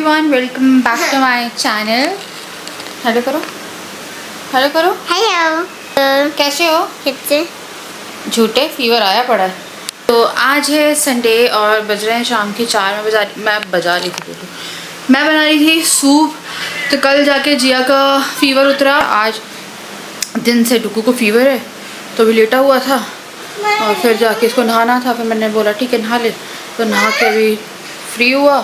Everyone, welcome back to my channel. Hello करो, hello करो। Hello, कैसे हो? कितने झूठे फीवर आया पड़ा है। तो आज है संडे और बज रहे हैं शाम के 4। मैं बना रही थी सूप। तो कल जाके जिया का फीवर उतरा। आज दिन से डुकू को फीवर है तो भी लेटा हुआ था और फिर जाके इसको नहाना था। फिर मैंने बोला ठीक है नहा ले, तो नहा के अभी फ्री हुआ।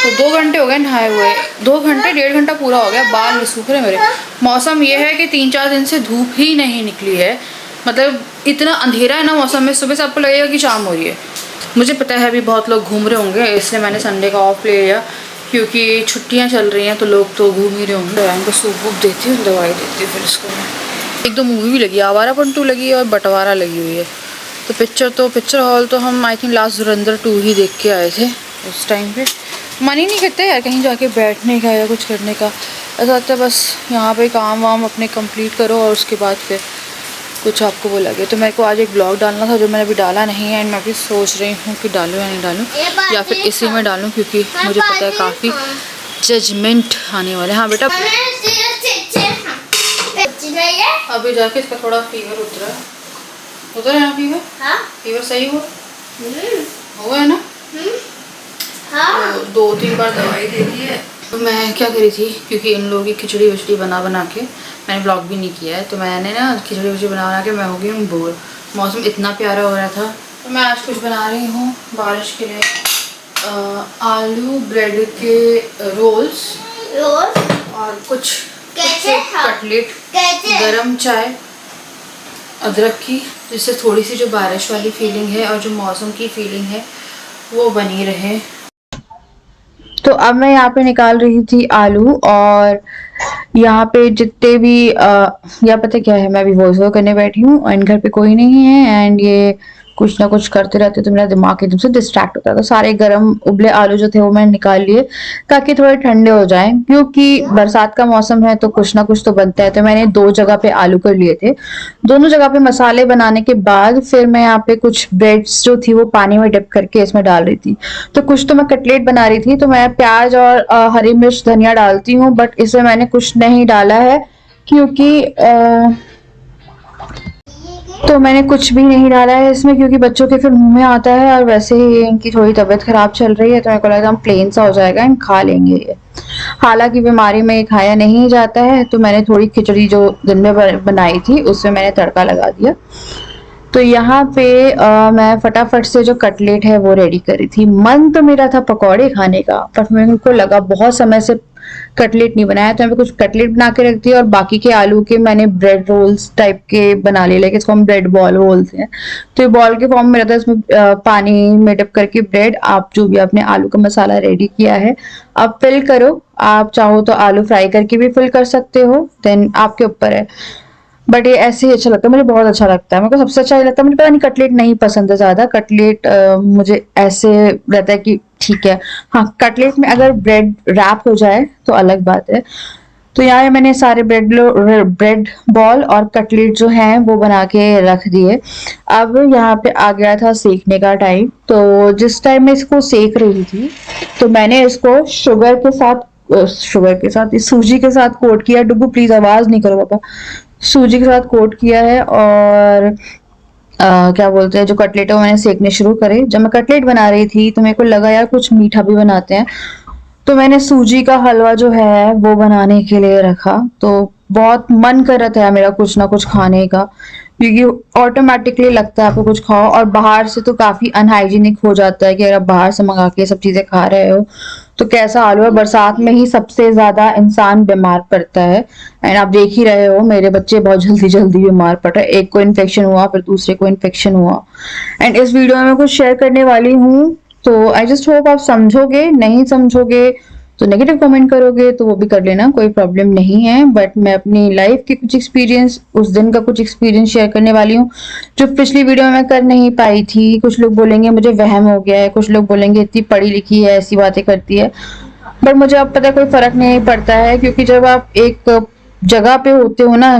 तो 2 घंटे हो गए नहाए हुए, 2 घंटे 1.5 घंटा पूरा हो गया। बाल नहीं सूख रहे मेरे। मौसम ये है कि 3-4 दिन से धूप ही नहीं निकली है। मतलब इतना अंधेरा है ना मौसम में, सुबह से आपको लगेगा कि शाम हो रही है। मुझे पता है अभी बहुत लोग घूम रहे होंगे, इसलिए मैंने संडे का ऑफ ले लिया क्योंकि छुट्टियाँ चल रही हैं तो लोग तो घूम ही रहे होंगे। इनको सूप वूप देती हूँ, दवाई देती हूँ। फिर इसको मैं 1-2 मूवी भी लगी है, आवारापन 2 लगी है और बंटवारा लगी हुई है। तो पिक्चर हॉल तो हम आई थिंक लास्ट धुरंधर 2 ही देख के आए थे। उस टाइम पे मन ही नहीं करता यार कहीं जाके बैठने का या कुछ करने का। ऐसा लगता है बस यहाँ पे काम वाम अपने कंप्लीट करो और उसके बाद फिर कुछ आपको वो लगे। तो मेरे को आज एक ब्लॉग डालना था जो मैंने अभी डाला नहीं है। एंड मैं भी सोच रही हूँ कि डालूँ या नहीं डालूँ, या फिर इसी में डालूँ क्योंकि मुझे पता है काफ़ी जजमेंट आने वाले। हाँ बेटा, अभी जाके इसका थोड़ा फीवर उतर है ना। फीवर सही हुआ है ना। तो 2-3 बार दवाई दे दी है। तो मैं क्या करी थी, क्योंकि इन लोगों की खिचड़ी विचड़ी बना के मैंने ब्लॉग भी नहीं किया है, तो मैंने ना खिचड़ी विचड़ी बना के मैं हो गई हूँ बोर। मौसम इतना प्यारा हो रहा था तो मैं आज कुछ बना रही हूँ बारिश के लिए। आलू ब्रेड के रोल्स और कुछ कटलेट, गरम चाय अदरक की, जिससे थोड़ी सी जो बारिश वाली फीलिंग है और जो मौसम की फीलिंग है वो बनी रहे। तो अब मैं यहाँ पे निकाल रही थी आलू, और यहाँ पे जितने भी या पता क्या है, मैं अभी वॉइस ओवर करने बैठी हूँ एंड घर पे कोई नहीं है एंड ये कुछ ना कुछ करते रहते तो मेरा दिमाग एकदम से डिस्ट्रैक्ट होता है। तो सारे गरम उबले आलू जो थे वो मैंने निकाल लिए ताकि थोड़े ठंडे हो जाएं, क्योंकि बरसात का मौसम है तो कुछ ना कुछ तो बनता है। तो मैंने 2 जगह पे आलू कर लिए थे। दोनों जगह पे मसाले बनाने के बाद फिर मैं यहाँ पे कुछ ब्रेड्स जो थी वो पानी में डिप करके इसमें डाल रही थी। तो कुछ तो मैं कटलेट बना रही थी, तो मैं प्याज और हरी मिर्च धनिया डालती हूँ, बट इसमें मैंने कुछ नहीं डाला है क्योंकि तो मैंने कुछ भी नहीं डाला है इसमें क्योंकि बच्चों के फिर मुंह में आता है, और वैसे ही इनकी थोड़ी तबीयत खराब चल रही है तो मेरे को लगा हम प्लेन सा हो जाएगा एंड खा लेंगे ये। हालांकि बीमारी में खाया नहीं जाता है, तो मैंने थोड़ी खिचड़ी जो दिन में बनाई थी उसमें मैंने तड़का लगा दिया। तो यहाँ पे मैं फटाफट से जो कटलेट है वो रेडी करी थी। मन तो मेरा था पकौड़े खाने का, पर मेरे को लगा बहुत समय से कटलेट नहीं बनाया, तो मैं कुछ कटलेट बना के रख दिया और बाकी के आलू के मैंने ब्रेड रोल्स टाइप के बना लिए, लेकिन इसको हम ब्रेड बॉल बोलते हैं। तो ये बॉल के फॉर्म में रहता है, इसमें पानी में डिप करके ब्रेड, आप जो भी आपने आलू का मसाला रेडी किया है आप फिल करो। आप चाहो तो आलू फ्राई करके भी फिल कर सकते हो, देन आपके ऊपर है। बट ये ऐसे ही अच्छा लगता है, मुझे बहुत अच्छा लगता है। मेरे को सबसे अच्छा ये लगता है, मुझे पता नहीं कटलेट नहीं पसंद है ज्यादा। कटलेट मुझे ऐसे रहता है कि ठीक है। हाँ, कटलेट में अगर ब्रेड रैप हो जाए तो अलग बात है। तो यहाँ मैंने सारे ब्रेड बॉल और कटलेट जो हैं वो बना के रख दिए। अब यहाँ पे आ गया था सेकने का टाइम। तो जिस टाइम मैं इसको सेक रही थी तो मैंने इसको सूजी के साथ कोट किया। डुबू प्लीज आवाज नहीं करो पापा। सूजी के साथ कोट किया है और क्या बोलते हैं, जो कटलेट है वो मैंने सेकने शुरू करे। जब मैं कटलेट बना रही थी तो मेरे को लगा यार कुछ मीठा भी बनाते हैं, तो मैंने सूजी का हलवा जो है वो बनाने के लिए रखा। तो बहुत मन कर रहा था मेरा कुछ ना कुछ खाने का, क्योंकि ऑटोमेटिकली लगता है आपको कुछ खाओ, और बाहर से तो काफी अनहाइजीनिक हो जाता है कि अगर आप बाहर से मंगा के सब चीजें खा रहे हो तो कैसा हाल हुआ। बरसात में ही सबसे ज्यादा इंसान बीमार पड़ता है एंड आप देख ही रहे हो मेरे बच्चे बहुत जल्दी जल्दी बीमार पड़ रहे हैं। एक को इन्फेक्शन हुआ, फिर दूसरे को इन्फेक्शन हुआ। एंड इस वीडियो में मैं कुछ शेयर करने वाली हूँ, तो आई जस्ट होप आप समझोगे। नहीं समझोगे तो नेगेटिव कमेंट करोगे तो वो भी कर लेना, कोई प्रॉब्लम नहीं है। बट मैं अपनी लाइफ के कुछ एक्सपीरियंस, उस दिन का कुछ एक्सपीरियंस शेयर करने वाली हूँ जो पिछली वीडियो में मैं कर नहीं पाई थी। कुछ लोग बोलेंगे मुझे वहम हो गया है, कुछ लोग बोलेंगे इतनी पढ़ी लिखी है ऐसी बातें करती है, बट मुझे अब पता है कोई फर्क नहीं पड़ता है, क्योंकि जब आप एक जगह पे होते हो ना,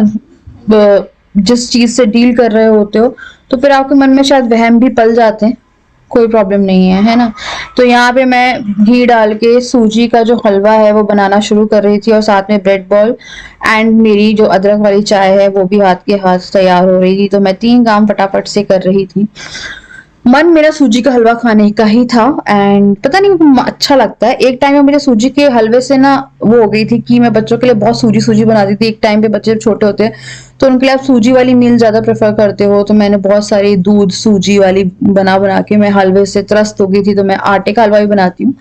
जिस चीज से डील कर रहे होते हो, तो फिर आपके मन में शायद वहम भी पल जाते हैं। कोई प्रॉब्लम नहीं है, है ना। तो यहाँ पे मैं घी डाल के सूजी का जो हलवा है वो बनाना शुरू कर रही थी और साथ में ब्रेड बॉल एंड मेरी जो अदरक वाली चाय है वो भी हाथ के हाथ तैयार हो रही थी। तो मैं 3 काम फटाफट से कर रही थी। मन मेरा सूजी का हलवा खाने का ही था एंड पता नहीं अच्छा लगता है। एक टाइम में मुझे सूजी के हलवे से ना वो हो गई थी कि मैं बच्चों के लिए बहुत सूजी सूजी बनाती थी। एक टाइम पे बच्चे छोटे होते हैं तो उनके लिए आप सूजी वाली मील ज्यादा प्रेफर करते हो, तो मैंने बहुत सारी दूध सूजी वाली बना बना के मैं हलवे से त्रस्त हो गई थी। तो मैं आटे का हलवा भी बनाती हूँ,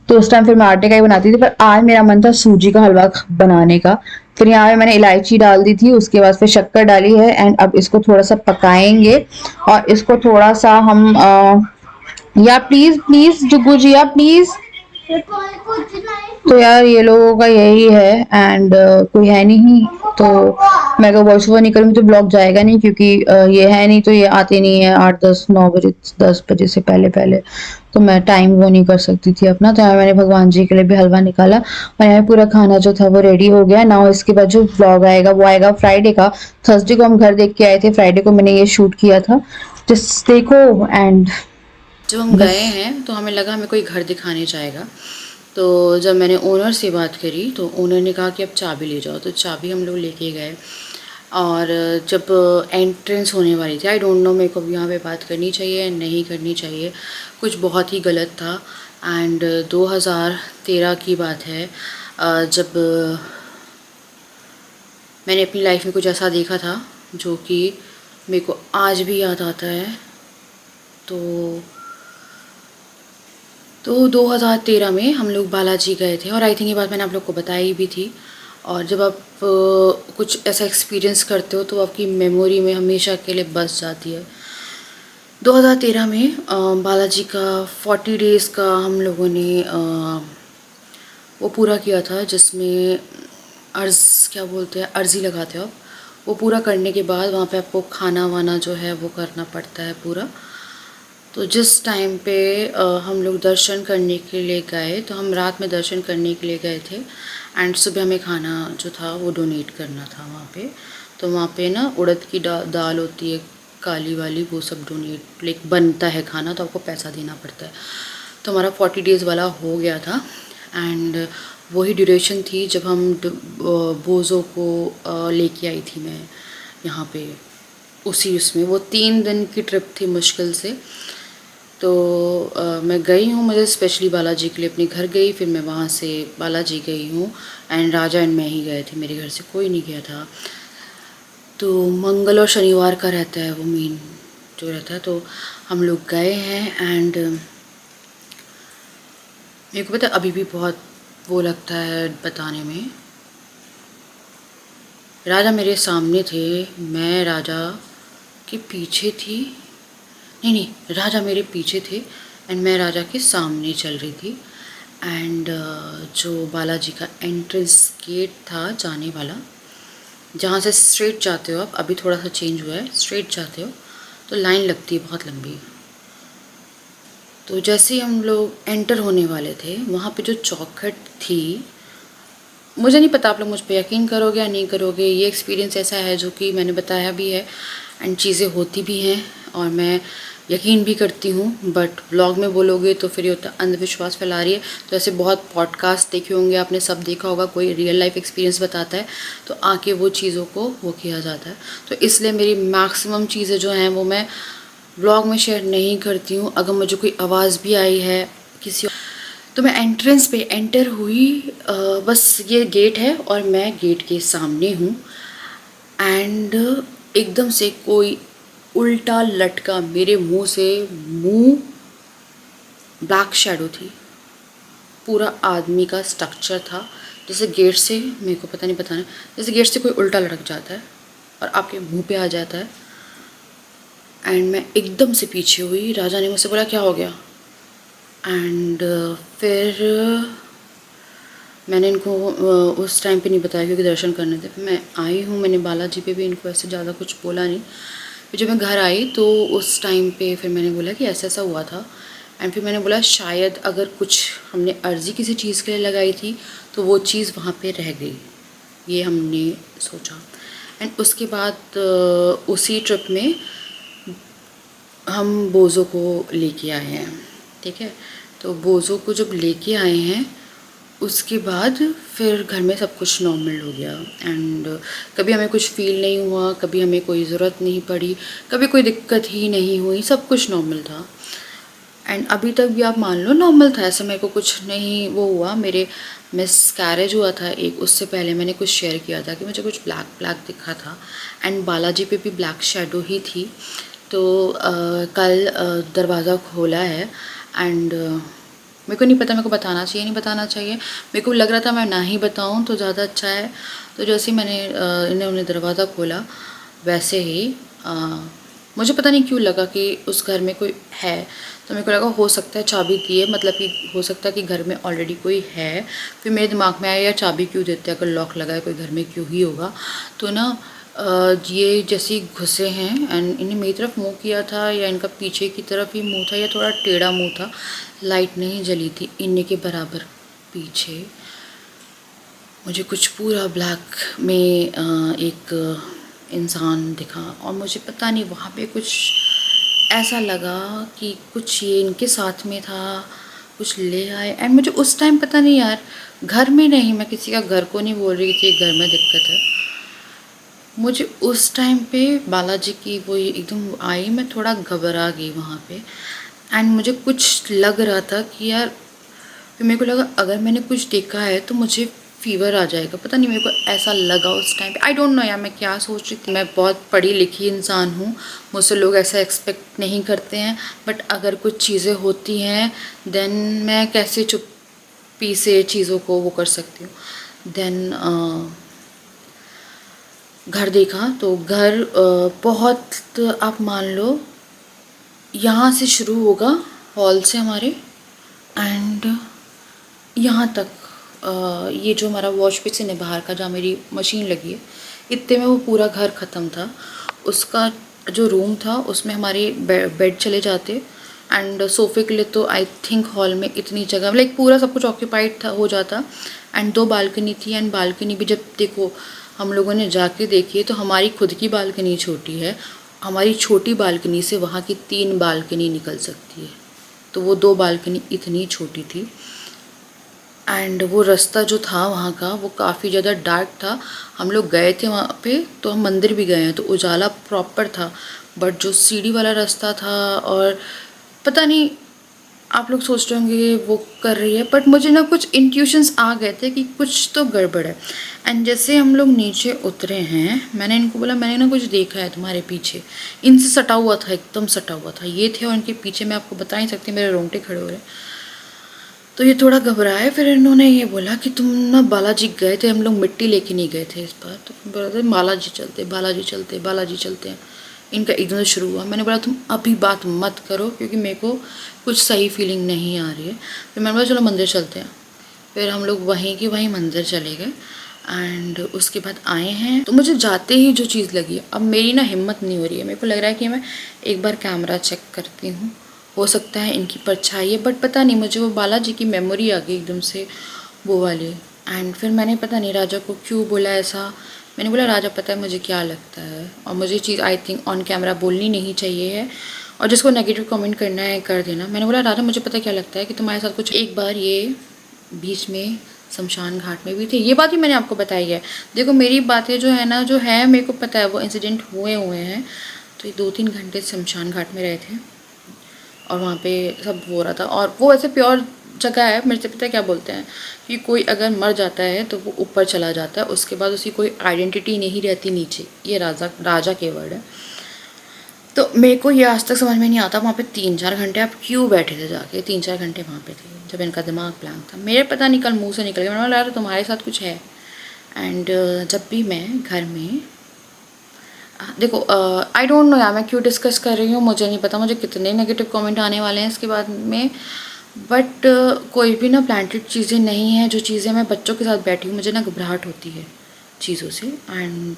तो उस टाइम फिर मैं आटे का ही बनाती थी, पर आज मेरा मन था सूजी का हलवा बनाने का। फिर यहाँ पे मैंने इलायची डाल दी थी, उसके बाद फिर शक्कर डाली है एंड अब इसको थोड़ा सा पकाएंगे और इसको थोड़ा सा हम या प्लीज प्लीज जुगू जी या प्लीज। तो यार ये लोगों का यही है एंड कोई है नहीं, तो मैं अगर वॉइस ओवर नहीं करूँगी तो ब्लॉग जाएगा नहीं, क्योंकि ये है नहीं तो ये आते नहीं है 8 10 9 बजे 10 बजे से पहले पहले, तो मैं टाइम वो नहीं कर सकती थी अपना। तो यहाँ मैंने भगवान जी के लिए भी हलवा निकाला और यहाँ पूरा खाना जो था वो रेडी हो गया ना। इसके बाद जो ब्लॉग आएगा वो आएगा फ्राइडे का। थर्सडे को हम घर देख के आए थे, फ्राइडे को मैंने ये शूट किया था, जस्ट देखो। एंड जब हम गए हैं तो हमें लगा हमें कोई घर दिखाने जाएगा, तो जब मैंने ओनर से बात करी तो ओनर ने कहा कि अब चाबी ले जाओ, तो चाबी हम लोग लेके गए। और जब एंट्रेंस होने वाली थी, आई डोंट नो मेरे को भी यहाँ पे बात करनी चाहिए नहीं करनी चाहिए, कुछ बहुत ही गलत था। एंड 2013 की बात है, जब मैंने अपनी लाइफ में कुछ ऐसा देखा था जो कि मेरे को आज भी याद आता है। तो 2013 में हम लोग बालाजी गए थे और आई थिंक ये बात मैंने आप लोग को बताई भी थी। और जब आप कुछ ऐसा एक्सपीरियंस करते हो तो आपकी मेमोरी में हमेशा के लिए बस जाती है। 2013 में बालाजी का 40 डेज़ का हम लोगों ने वो पूरा किया था, जिसमें क्या बोलते हैं, अर्ज़ी लगाते हो आप। वो पूरा करने के बाद वहाँ पे आपको खाना वाना जो है वो करना पड़ता है पूरा। तो जिस टाइम पे हम लोग दर्शन करने के लिए गए, तो हम रात में दर्शन करने के लिए गए थे एंड सुबह हमें खाना जो था वो डोनेट करना था वहाँ पे। तो वहाँ पे ना उड़द की दाल होती है काली वाली, वो सब डोनेट लाइक बनता है खाना, तो आपको पैसा देना पड़ता है। तो हमारा 40 डेज़ वाला हो गया था एंड वही ड्यूरेशन थी जब हम बोझों को लेके आई थी मैं यहाँ पे उसी उसमें। वो 3 दिन की ट्रिप थी मुश्किल से। तो मैं गई हूँ, मुझे स्पेशली बालाजी के लिए अपने घर गई, फिर मैं वहाँ से बालाजी गई हूँ एंड राजा एंड मैं ही गए थे, मेरे घर से कोई नहीं गया था। तो मंगल और शनिवार का रहता है वो मेन जो रहता है, तो हम लोग गए हैं एंड मेरे को पता अभी भी बहुत वो लगता है बताने में। राजा मेरे सामने थे, मैं राजा के पीछे थी, नहीं राजा मेरे पीछे थे एंड मैं राजा के सामने चल रही थी। एंड जो बालाजी का एंट्रेंस गेट था जाने वाला, जहाँ से स्ट्रेट जाते हो आप, अभी थोड़ा सा चेंज हुआ है, स्ट्रेट जाते हो तो लाइन लगती है बहुत लंबी। तो जैसे ही हम लोग एंटर होने वाले थे, वहाँ पे जो चौखट थी, मुझे नहीं पता आप लोग मुझ पर यकीन करोगे या नहीं करोगे, ये एक्सपीरियंस ऐसा है जो कि मैंने बताया भी है एंड चीज़ें होती भी हैं और मैं यकीन भी करती हूँ, बट व्लॉग में बोलोगे तो फिर ये होता अंधविश्वास फैला रही है। तो ऐसे बहुत पॉडकास्ट देखे होंगे आपने, सब देखा होगा, कोई रियल लाइफ एक्सपीरियंस बताता है तो आके वो चीज़ों को वो किया जाता है। तो इसलिए मेरी मैक्सिमम चीज़ें जो हैं वो मैं व्लॉग में शेयर नहीं करती हूँ। अगर मुझे कोई आवाज़ भी आई है किसी, तो मैं एंट्रेंस पे एंटर हुई, बस ये गेट है और मैं गेट के सामने हूँ एंड एकदम से कोई उल्टा लटका मेरे मुंह से, मुंह ब्लैक शैडो थी, पूरा आदमी का स्ट्रक्चर था, जैसे गेट से, मेरे को पता नहीं बताना, जैसे गेट से कोई उल्टा लटक जाता है और आपके मुंह पे आ जाता है। एंड मैं एकदम से पीछे हुई, राजा ने मुझसे बोला क्या हो गया, एंड फिर मैंने इनको उस टाइम पे नहीं बताया क्योंकि दर्शन करने थे। फिर मैं आई हूँ, मैंने बालाजी पे भी इनको ऐसे ज़्यादा कुछ बोला नहीं। फिर जब मैं घर आई तो उस टाइम पे फिर मैंने बोला कि ऐसा ऐसा हुआ था एंड फिर मैंने बोला शायद अगर कुछ हमने अर्ज़ी किसी चीज़ के लिए लगाई थी तो वो चीज़ वहाँ पे रह गई, ये हमने सोचा। एंड उसके बाद उसी ट्रिप में हम बोझों को लेके आए हैं। ठीक है। तो बोझों को जब लेके आए हैं उसके बाद फिर घर में सब कुछ नॉर्मल हो गया। एंड कभी हमें कुछ फील नहीं हुआ, कभी हमें कोई ज़रूरत नहीं पड़ी, कभी कोई दिक्कत ही नहीं हुई, सब कुछ नॉर्मल था। एंड अभी तक भी आप मान लो नॉर्मल था, ऐसा मेरे को कुछ नहीं वो हुआ। मेरे मिसकैरेज हुआ था एक, उससे पहले मैंने कुछ शेयर किया था कि मुझे कुछ ब्लैक ब्लैक दिखा था एंड बालाजी पे भी ब्लैक शेडो ही थी। तो कल दरवाज़ा खोला है एंड मेरे को नहीं पता मेरे को बताना चाहिए नहीं बताना चाहिए। मेरे को लग रहा था मैं ना ही बताऊं तो ज़्यादा अच्छा है। तो जैसे ही मैंने इन्होंने दरवाज़ा खोला वैसे ही मुझे पता नहीं क्यों लगा कि उस घर में कोई है। तो मेरे को लगा हो सकता है चाबी दिए, मतलब कि हो सकता है कि घर में ऑलरेडी कोई है। फिर मेरे दिमाग में आया यार चाबी क्यों देते हैं, अगर लॉक लगा है कोई घर में क्यों ही होगा। तो ना ये जैसे घुसे हैं एंड इन्हें मेरी तरफ मुँह किया था या इनका पीछे की तरफ ही मुँह था या थोड़ा टेढ़ा मुँह था। लाइट नहीं जली थी इन्हें के बराबर पीछे। मुझे कुछ पूरा ब्लैक में एक इंसान दिखा और मुझे पता नहीं वहाँ पे कुछ ऐसा लगा कि कुछ ये इनके साथ में था, कुछ ले आए। एंड मुझे उस टाइम पता नहीं यार, घर में नहीं, मैं किसी का घर को नहीं बोल रही थी घर में दिक्कत है, मुझे उस टाइम पे बालाजी की वो एकदम आई, मैं थोड़ा घबरा गई वहाँ पे। एंड मुझे कुछ लग रहा था कि यार, फिर मेरे को लगा अगर मैंने कुछ देखा है तो मुझे फीवर आ जाएगा, पता नहीं मेरे को ऐसा लगा उस टाइम पे। आई डोंट नो यार मैं क्या सोच रही थी। मैं बहुत पढ़ी लिखी इंसान हूँ, मुझसे लोग ऐसा एक्सपेक्ट नहीं करते हैं, बट अगर कुछ चीज़ें होती हैं देन मैं कैसे चुप्पी से चीज़ों को वो कर सकती हूँ। देन घर देखा तो घर बहुत आप मान लो यहाँ से शुरू होगा, हॉल से हमारे, एंड यहाँ तक ये जो हमारा वॉश बेसिन है बाहर का जहाँ मेरी मशीन लगी है, इतने में वो पूरा घर ख़त्म था। उसका जो रूम था उसमें हमारे बेड चले जाते एंड सोफ़े के लिए तो आई थिंक हॉल में इतनी जगह, लाइक पूरा सब कुछ ऑक्यूपाइड था हो जाता। एंड 2 बालकनी थी एंड बालकनी भी जब देखो हम लोगों ने जाके देखी है तो हमारी खुद की बालकनी छोटी है, हमारी छोटी बालकनी से वहाँ की 3 बालकनी निकल सकती है, तो वो 2 बालकनी इतनी छोटी थी। एंड वो रास्ता जो था वहाँ का वो काफ़ी ज़्यादा डार्क था। हम लोग गए थे वहाँ पे तो हम मंदिर भी गए हैं तो उजाला प्रॉपर था, बट जो सीढ़ी वाला रास्ता था, और पता नहीं आप लोग सोच रहे होंगे वो कर रही है, बट मुझे ना कुछ इंट्यूशंस आ गए थे कि कुछ तो गड़बड़ है। एंड जैसे हम लोग नीचे उतरे हैं, मैंने इनको बोला मैंने ना कुछ देखा है तुम्हारे पीछे, इनसे सटा हुआ था, एकदम सटा हुआ था ये थे, और इनके पीछे मैं आपको बता नहीं सकती, मेरे रोंगटे खड़े हो रहे। तो ये थोड़ा घबराए, फिर इन्होंने ये बोला कि तुम ना बालाजी गए थे, हम लोग मिट्टी लेके नहीं गए थे इस बार, तो बोला था बालाजी चलते बालाजी चलते बालाजी चलते हैं। इनका एकदम से शुरू हुआ, मैंने बोला तुम अभी बात मत करो क्योंकि मेरे को कुछ सही फीलिंग नहीं आ रही है। फिर मैंने बोला चलो मंदिर चलते हैं। फिर हम लोग वहीं की वहीं मंदिर चले गए एंड उसके बाद आए हैं। तो मुझे जाते ही जो चीज़ लगी, अब मेरी ना हिम्मत नहीं हो रही है, मेरे को लग रहा है कि मैं एक बार कैमरा चेक करती हूँ, हो सकता है इनकी परछाई है, बट पता नहीं मुझे वो बालाजी की मेमोरी आ गई एकदम से वो वाली। एंड फिर मैंने पता नहीं राजा को क्यों बोला ऐसा, मैंने बोला राजा पता है मुझे क्या लगता है, और मुझे चीज़ आई थिंक ऑन कैमरा बोलनी नहीं चाहिए है, और जिसको नेगेटिव कमेंट करना है कर देना। मैंने बोला राजा मुझे पता क्या लगता है कि तुम्हारे साथ कुछ, एक बार ये बीच में शमशान घाट में भी थे, ये बात भी मैंने आपको बताई है। देखो मेरी बातें जो है ना, जो है मेरे को पता है वो इंसिडेंट हुए हैं। तो ये 2-3 घंटे शमशान घाट में रहे थे और वहाँ पे सब हो रहा था, और वो ऐसे प्योर जगह है, मेरे से पता है क्या बोलते हैं कि कोई अगर मर जाता है तो वो ऊपर चला जाता है, उसके बाद उसकी कोई आइडेंटिटी नहीं रहती नीचे, ये राजा के वर्ड है। तो मेरे को ये आज तक समझ में नहीं आता वहाँ पे 3-4 घंटे आप क्यों बैठे थे, जाके 3-4 घंटे वहाँ पे थे जब इनका दिमाग ब्लैंक था। मेरे पता नहीं कल मुँह से निकल गया, मैंने बोला यार तुम्हारे साथ कुछ है। एंड जब भी मैं घर में देखो आई डोंट नो यार मैं क्यों डिस्कस कर रही हूँ, मुझे नहीं पता मुझे कितने नेगेटिव कमेंट आने वाले हैं इसके बाद में, बट कोई भी ना प्लांटेड चीज़ें नहीं हैं। जो चीज़ें मैं बच्चों के साथ बैठी हूँ मुझे ना घबराहट होती है चीज़ों से, एंड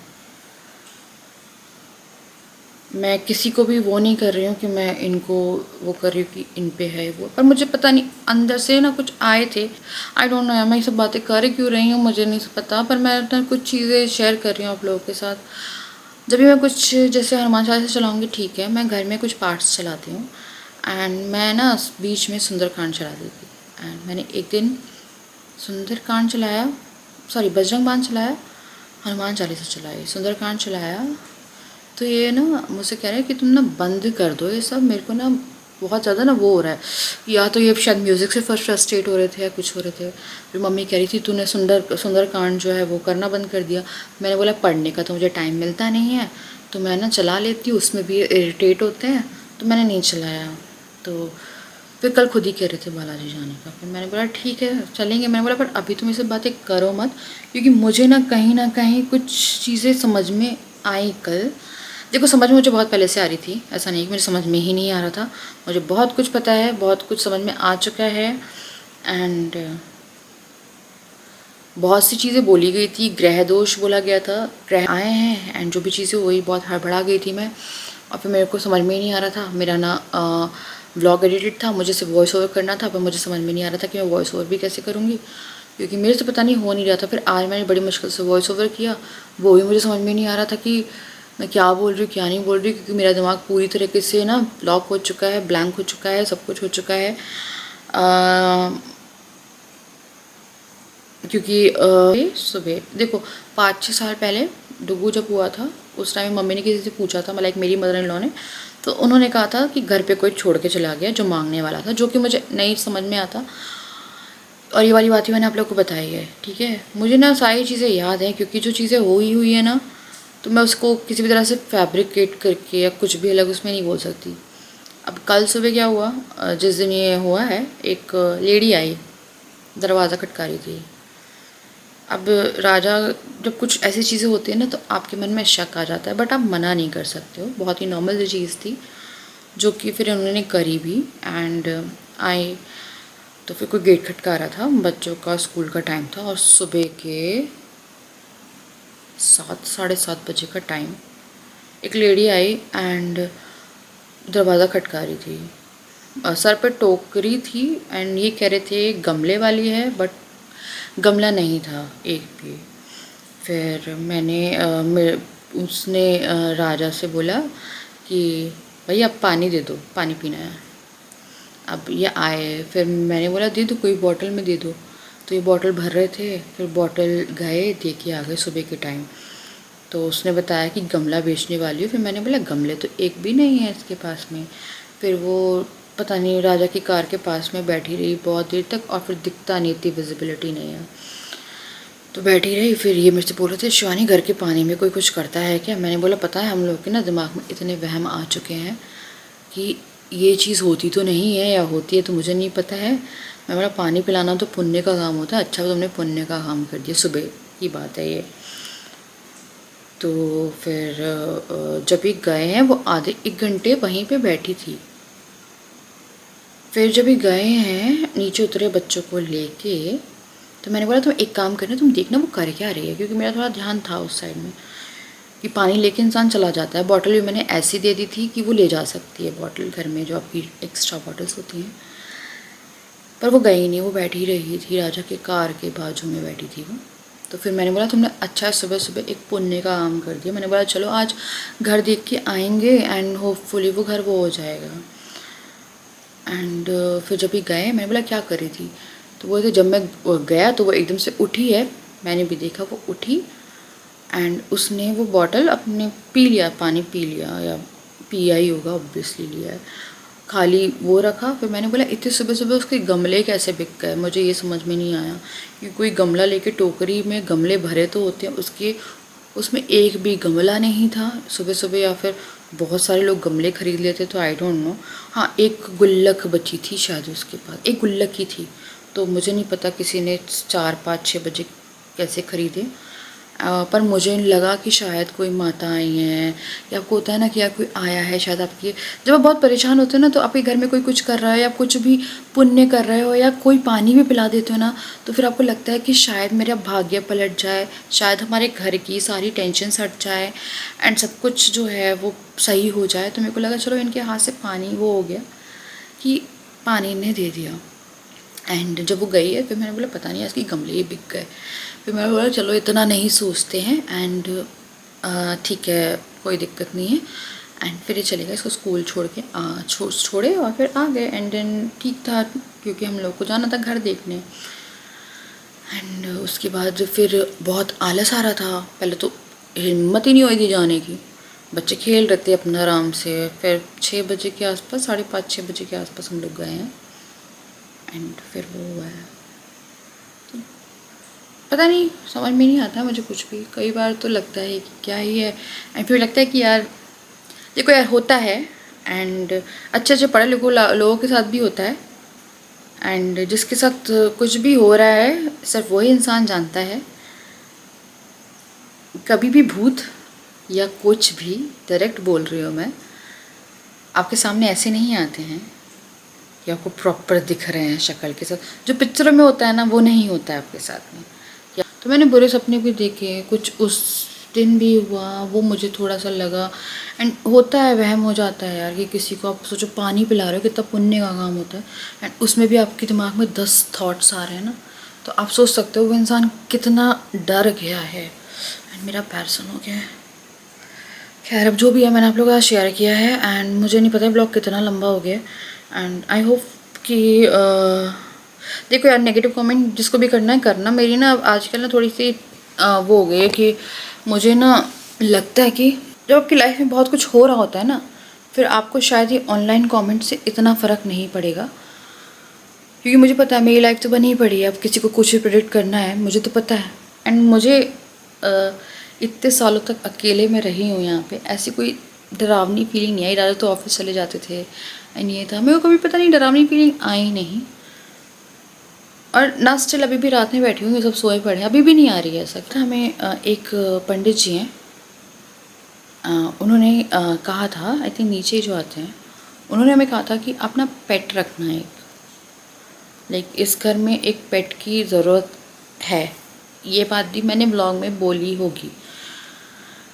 मैं किसी को भी वो नहीं कर रही हूँ कि मैं इनको वो कर रही हूँ कि इन पे है वो, पर मुझे पता नहीं अंदर से ना कुछ आए थे। आई डोंट नो यार मैं ये सब बातें कर क्यों रही हूँ मुझे नहीं पता, पर मैं ना कुछ चीज़ें शेयर कर रही हूँ आप लोगों के साथ। जब भी मैं कुछ जैसे हनुमान चालीसा चलाऊँगी ठीक है, मैं घर में कुछ पार्ट्स चलाती हूँ एंड मैं ना बीच में सुंदरकांड चला दी थी। एंड मैंने एक दिन सुंदरकांड चलाया, सॉरी बजरंग बाण चलाया, हनुमान चालीसा चलाई, सुंदरकांड चलाया। तो ये ना मुझसे कह रहे हैं कि तुम ना बंद कर दो ये सब, मेरे को ना बहुत ज़्यादा ना वो हो रहा है। या तो ये शायद म्यूज़िक से फर्स्ट फ्रस्ट्रेट हो रहे थे या कुछ हो रहे थे। फिर मम्मी कह रही थी तूने सुंदरकांड जो है वो करना बंद कर दिया। मैंने बोला पढ़ने का तो मुझे टाइम मिलता नहीं है, तो मैं ना चला लेती हूँ, उसमें भी इरिटेट होते हैं, तो मैंने नहीं चलाया। तो फिर कल खुद ही कह रहे थे बालाजी जाने का, फिर मैंने बोला ठीक है चलेंगे। मैंने बोला पर अभी तुम ये सब बातें करो मत, क्योंकि मुझे ना कहीं कुछ चीज़ें समझ में आई कल। देखो समझ में मुझे बहुत पहले से आ रही थी, ऐसा नहीं कि मुझे समझ में ही नहीं आ रहा था, मुझे बहुत कुछ पता है, बहुत कुछ समझ में आ चुका है। एंड बहुत सी चीज़ें बोली गई थी, ग्रह दोष बोला गया था, ग्रह आए हैं, एंड जो भी चीज़ें हुई बहुत हड़बड़ा गई थी मैं। और फिर मेरे को समझ में ही नहीं आ रहा था, मेरा ना व्लॉग एडिटेड था, मुझे सिर्फ वॉइस ओवर करना था, पर मुझे समझ में नहीं आ रहा था कि मैं वॉइस ओवर भी कैसे करूँगी, क्योंकि मेरे से पता नहीं हो नहीं रहा था। फिर आज मैंने बड़ी मुश्किल से वॉइस ओवर किया, वो भी मुझे समझ में नहीं आ रहा था कि मैं क्या बोल रही हूँ क्या नहीं बोल रही, क्योंकि मेरा दिमाग पूरी तरीके से ना ब्लॉक हो चुका है, ब्लैंक हो चुका है, सब कुछ हो चुका है। क्योंकि सुबह देखो 5-6 साल पहले डुगू जब हुआ था, उस टाइम मम्मी ने किसी से पूछा था, मतलब मेरी मदर इन लॉ ने, तो उन्होंने कहा था कि घर पे कोई छोड़ के चला गया जो मांगने वाला था, जो कि मुझे नहीं समझ में आता। और ये वाली बात ही मैंने आप लोग को बताई है, ठीक है। मुझे ना सारी चीज़ें याद हैं, क्योंकि जो चीज़ें हुई है ना, तो मैं उसको किसी भी तरह से फैब्रिकेट करके या कुछ भी अलग उसमें नहीं बोल सकती। अब कल सुबह क्या हुआ, जिस दिन ये हुआ है, एक लेडी आई, दरवाज़ा खटका रही थी। अब राजा, जब कुछ ऐसी चीज़ें होती हैं ना तो आपके मन में शक आ जाता है, बट आप मना नहीं कर सकते हो। बहुत ही नॉर्मल चीज़ थी जो कि फिर उन्होंने करी भी। एंड आई तो फिर कोई गेट खटका रहा था, बच्चों का स्कूल का टाइम था, और सुबह के 7-7:30 बजे का टाइम, एक लेडी आई एंड दरवाज़ा खटका रही थी, सर पे टोकरी थी, एंड ये कह रहे थे गमले वाली है, बट गमला नहीं था एक भी। फिर उसने राजा से बोला कि भैया आप पानी दे दो, पानी पीना है। अब ये आए, फिर मैंने बोला दे दो, कोई बॉटल में दे दो, तो ये बॉटल भर रहे थे। फिर बॉटल गए, दे के आ गए सुबह के टाइम। तो उसने बताया कि गमला बेचने वाली हो। फिर मैंने बोला गमले तो एक भी नहीं है इसके पास में। फिर वो पता नहीं राजा की कार के पास में बैठी रही बहुत देर तक, और फिर दिखता नहीं, इतनी विजिबिलिटी नहीं है, तो बैठी रही। फिर ये मेरे से बोल रहे थे शिवानी घर के पानी में कोई कुछ करता है क्या। मैंने बोला पता है हम लोग के ना दिमाग में इतने वहम आ चुके हैं कि ये चीज़ होती तो नहीं है, या होती है तो मुझे नहीं पता है। मैं बोला पानी पिलाना तो पुण्य का काम होता है, अच्छा तुमने पुण्य का काम कर दिया, सुबह की बात है ये। तो फिर जब ये गए हैं, वो आधे 1 घंटे वहीं पे बैठी थी। फिर जब ये गए हैं, नीचे उतरे बच्चों को लेके, तो मैंने बोला तुम एक काम करना, तुम देखना वो कर क्या रही है, क्योंकि मेरा थोड़ा ध्यान था उस साइड में कि पानी लेके इंसान चला जाता है। बॉटल भी मैंने ऐसी दे दी थी कि वो ले जा सकती है बॉटल, घर में जो आपकी एक्स्ट्रा बॉटल्स होती हैं, पर वो गई नहीं, वो बैठी रही थी, राजा के कार के बाजू में बैठी थी वो। तो फिर मैंने बोला तुमने अच्छा सुबह सुबह एक पुण्य का काम कर दिया। मैंने बोला चलो आज घर देख के आएंगे, एंड होपफुली वो घर वो हो जाएगा। एंड फिर जब ये गए, मैंने बोला क्या कर रही थी, तो वो जब मैं गया तो वो एकदम से उठी है, मैंने भी देखा वो उठी, एंड उसने वो बॉटल अपने पी लिया, पानी पी लिया, या पिया ही होगा, ऑब्वियसली लिया है, खाली वो रखा। फिर मैंने बोला इतने सुबह सुबह उसके गमले कैसे बिक गए, मुझे ये समझ में नहीं आया कि कोई गमला लेके, टोकरी में गमले भरे तो होते हैं, उसमें एक भी गमला नहीं था सुबह सुबह, या फिर बहुत सारे लोग गमले खरीद लेते, तो आई डोंट नो। हाँ एक गुल्लक बची थी शायद उसके पास, एक गुल्लक ही थी, तो मुझे नहीं पता किसी ने 4-5-6 बजे कैसे खरीदे। पर मुझे लगा कि शायद कोई माता आई हैं, या आपको होता है ना कि यार कोई आया है शायद आपकी, जब आप बहुत परेशान होते हो ना, तो आपके घर में कोई कुछ कर रहा है, या कुछ भी पुण्य कर रहे हो, या कोई पानी भी पिला देते हो ना, तो फिर आपको लगता है कि शायद मेरा भाग्य पलट जाए, शायद हमारे घर की सारी टेंशन हट जाए, एंड सब कुछ जो है वो सही हो जाए। तो मेरे को लगा चलो इनके हाथ से पानी वो हो गया कि पानी ने दे दिया। एंड जब वो गई है, फिर मैंने बोला पता नहीं इसकी गमले ही बिक गए। फिर मैंने बोला चलो इतना नहीं सोचते हैं, एंड ठीक है कोई दिक्कत नहीं है। एंड फिर ये चले गए इसको स्कूल छोड़ के छोड़े और फिर आ गए। एंड देन ठीक था क्योंकि हम लोग को जाना था घर देखने। एंड उसके बाद फिर बहुत आलस आ रहा था, पहले तो हिम्मत ही नहीं हुई थी जाने की। बच्चे खेल रहे थे अपना आराम से। फिर 6 बजे के आसपास, 5:30-6 बजे के आसपास हम लोग गए हैं। एंड फिर वो हुआ है, पता नहीं, समझ में नहीं आता मुझे कुछ भी। कई बार तो लगता है कि क्या ही है, एंड फिर लगता है कि यार देखो यार होता है। एंड अच्छे अच्छे पढ़े लिखे लोगों के साथ भी होता है। एंड जिसके साथ कुछ भी हो रहा है सिर्फ वही इंसान जानता है। कभी भी भूत या कुछ भी, डायरेक्ट बोल रही हूँ मैं, आपके सामने ऐसे नहीं आते हैं कि आपको प्रॉपर दिख रहे हैं शक्ल के साथ। जो पिक्चरों में होता है ना वो नहीं होता है आपके साथ में। तो मैंने बुरे सपने भी देखे, कुछ उस दिन भी हुआ, वो मुझे थोड़ा सा लगा। एंड होता है, वहम हो जाता है यार कि किसी को आप सोचो पानी पिला रहे हो, कितना पुण्य का काम होता है। एंड उसमें भी आपके दिमाग में 10 थॉट्स आ रहे हैं ना, तो आप सोच सकते हो वो इंसान कितना डर गया है। एंड मेरा पैर सन हो गया है। खैर अब जो भी है मैंने आप लोगों के साथ शेयर किया है। एंड मुझे नहीं पता ब्लॉग कितना लंबा हो गया। एंड आई होप कि देखो यार, नेगेटिव कमेंट जिसको भी करना है करना। मेरी ना आजकल ना थोड़ी सी वो हो गई है कि मुझे ना लगता है कि जब आपकी लाइफ में बहुत कुछ हो रहा होता है ना, फिर आपको शायद ये ऑनलाइन कमेंट से इतना फ़र्क नहीं पड़ेगा। क्योंकि मुझे पता है मेरी लाइफ तो बनी ही पड़ी है। अब किसी को कुछ भी प्रेडिक्ट करना है मुझे तो पता है। एंड मुझे इतने सालों तक अकेले में रही हूँ यहाँ पे, ऐसी कोई डरावनी फीलिंग नहीं आई। राजा तो ऑफिस चले जाते थे एंड ये था, मेरे को कभी पता नहीं डरावनी फीलिंग आई नहीं। और ना स्टिल अभी भी रात में बैठी हूँ, ये सब सोए पड़े हैं, अभी भी नहीं आ रही है ऐसा। हमें एक पंडित जी हैं, उन्होंने कहा था, आई थिंक नीचे जो आते हैं, उन्होंने हमें कहा था कि अपना पेट रखना है। लाइक इस घर में एक पेट की ज़रूरत है। ये बात भी मैंने ब्लॉग में बोली होगी।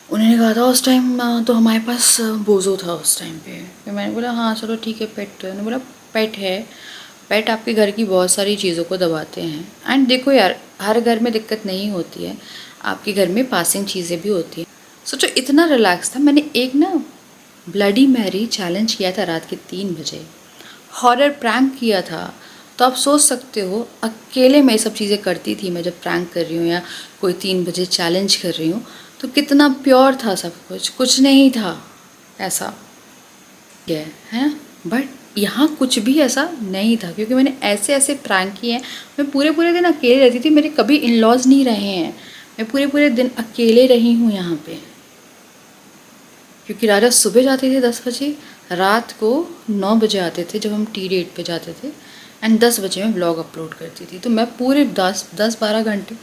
उन्होंने कहा था उस टाइम, तो हमारे पास बोझो था उस टाइम पे। फिर मैंने बोला हाँ चलो ठीक है पेट तो है। उन्होंने बोला पेट है, पेट आपके घर की बहुत सारी चीज़ों को दबाते हैं। एंड देखो यार, हर घर में दिक्कत नहीं होती है, आपके घर में पासिंग चीज़ें भी होती हैं। सोचो इतना रिलैक्स था। मैंने एक ना ब्लडी मैरी चैलेंज किया था रात के 3 बजे, हॉरर प्रैंक किया था। तो आप सोच सकते हो अकेले मैं ये सब चीज़ें करती थी, मैं जब प्रैंक कर रही हूँ या कोई 3 बजे चैलेंज कर रही हूँ, तो कितना प्योर था सब कुछ, कुछ नहीं था ऐसा है। बट यहाँ कुछ भी ऐसा नहीं था, क्योंकि मैंने ऐसे ऐसे प्रैंक किए हैं। मैं पूरे पूरे दिन अकेले रहती थी, मेरे कभी इन लॉज नहीं रहे हैं, मैं पूरे पूरे दिन अकेले रही हूँ यहाँ पे। क्योंकि राजा सुबह जाते थे 10 बजे, रात को 9 बजे आते थे जब हम टी डेट पे जाते थे, एंड 10 बजे मैं ब्लॉग अपलोड करती थी। तो मैं पूरे 10-12 घंटे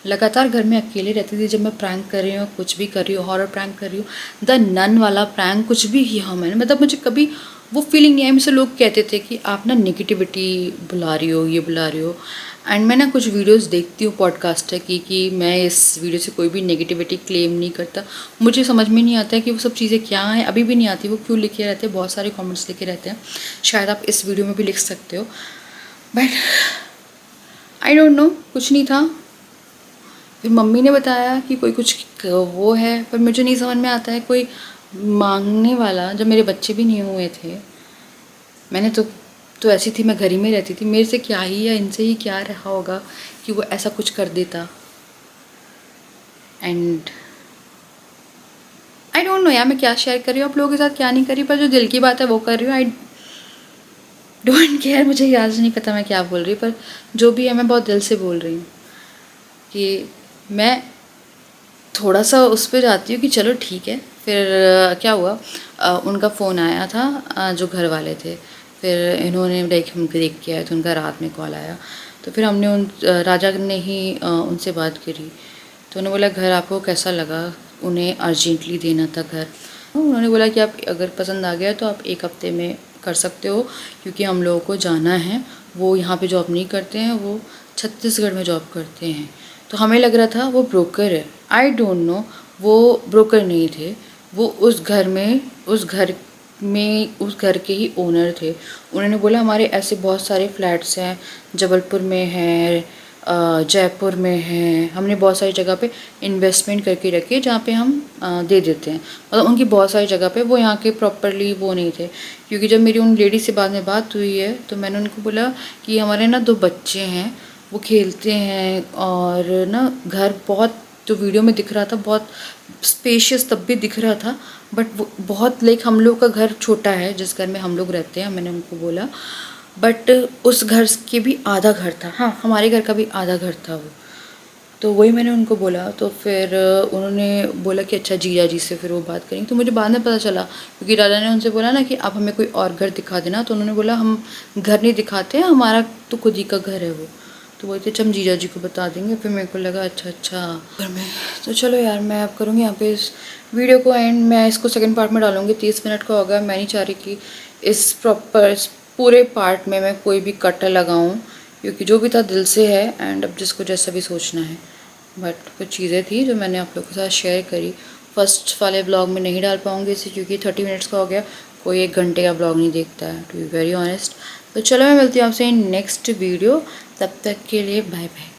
लगातार घर में अकेले रहती थी जब मैं प्रैंक कर रही हूँ, कुछ भी कर रही हूँ, हॉरर प्रैंक कर रही हूँ, द नन वाला प्रैंक, कुछ भी किया मैंने। मतलब मुझे कभी वो फीलिंग नहीं आई। मुझसे लोग कहते थे कि आप ना निगेटिविटी बुला रही हो, ये बुला रही हो। एंड मैं ना कुछ वीडियोस देखती हूँ पॉडकास्टर की, कि मैं इस वीडियो से कोई भी नेगेटिविटी क्लेम नहीं करता। मुझे समझ में नहीं आता है कि वो सब चीज़ें क्या हैं, अभी भी नहीं आती वो क्यों लिखे रहते हैं। बहुत सारे कमेंट्स लिखे रहते हैं, शायद आप इस वीडियो में भी लिख सकते हो, बट आई डोंट नो, कुछ नहीं था। फिर मम्मी ने बताया कि कोई कुछ वो है, पर मुझे नहीं समझ में आता है कोई मांगने वाला। जब मेरे बच्चे भी नहीं हुए थे, मैंने तो ऐसी थी, मैं घर ही में रहती थी, मेरे से क्या ही या इनसे ही क्या रहा होगा कि वो ऐसा कुछ कर देता। एंड आई डोंट नो यार मैं क्या शेयर कर रही हूँ आप लोगों के साथ, क्या नहीं कर रही, पर जो दिल की बात है वो कर रही हूँ। आई डोंट केयर, मुझे याद नहीं पता मैं क्या बोल रही, पर जो भी है मैं बहुत दिल से बोल रही हूँ कि मैं थोड़ा सा उस पर जाती हूँ कि चलो ठीक है। फिर क्या हुआ, उनका फ़ोन आया था, जो घर वाले थे। फिर इन्होंने हमको देख के आए तो उनका रात में कॉल आया। तो फिर हमने राजा ने ही उनसे बात करी। तो उन्होंने बोला घर आपको कैसा लगा, उन्हें अर्जेंटली देना था घर। उन्होंने बोला कि आप अगर पसंद आ गया तो आप 1 हफ्ते में कर सकते हो, क्योंकि हम लोगों को जाना है। वो यहाँ पे जॉब नहीं करते हैं, वो छत्तीसगढ़ में जॉब करते हैं। तो हमें लग रहा था वो ब्रोकर है, आई डोंट नो, वो ब्रोकर नहीं थे, वो उस घर के ही ओनर थे। उन्होंने बोला हमारे ऐसे बहुत सारे फ्लैट्स हैं, जबलपुर में है, जयपुर में है, हमने बहुत सारी जगह पे इन्वेस्टमेंट करके रखी है जहाँ पे हम दे देते हैं। मतलब उनकी बहुत सारी जगह पे, वो यहाँ के प्रॉपरली वो नहीं थे। क्योंकि जब मेरी उन लेडी से बाद में बात हुई है तो मैंने उनको बोला कि हमारे ना 2 बच्चे हैं, वो खेलते हैं, और ना घर बहुत, जो वीडियो में दिख रहा था बहुत स्पेशियस तब भी दिख रहा था, बट वो बहुत लाइक हम लोग का घर छोटा है जिस घर में हम लोग रहते हैं। मैंने उनको बोला बट उस घर के भी आधा घर था, हाँ हमारे घर का भी आधा घर था वो। तो वही मैंने उनको बोला, तो फिर उन्होंने बोला कि अच्छा जीजा जी से फिर वो बात करेंगे। तो मुझे बाद में पता चला, क्योंकि राजा ने उनसे बोला ना कि आप हमें कोई और घर दिखा देना, तो उन्होंने बोला हम घर नहीं दिखाते हैं, हमारा तो खुद ही का घर है वो। तो बोलते हम जीजा जी को बता देंगे। फिर मेरे को लगा अच्छा घर में, तो चलो यार मैं अब करूँगी यहाँ पे इस वीडियो को एंड। मैं इसको सेकंड पार्ट में डालूँगी, 30 मिनट का होगा। मैं नहीं चाह रही कि इस पूरे पार्ट में मैं कोई भी कट लगाऊँ, क्योंकि जो भी था दिल से है, एंड अब जिसको जैसा भी सोचना है। बट कुछ चीज़ें थी जो मैंने आप लोगों के साथ शेयर करी। फर्स्ट वाले ब्लॉग में नहीं डाल पाऊँगी इसे, क्योंकि 30 मिनट्स का हो गया, कोई 1 घंटे का ब्लॉग नहीं देखता है, टू बी वेरी ऑनेस्ट। तो चलो मैं मिलती हूँ आपसे नेक्स्ट वीडियो, तब तक के लिए बाय बाय।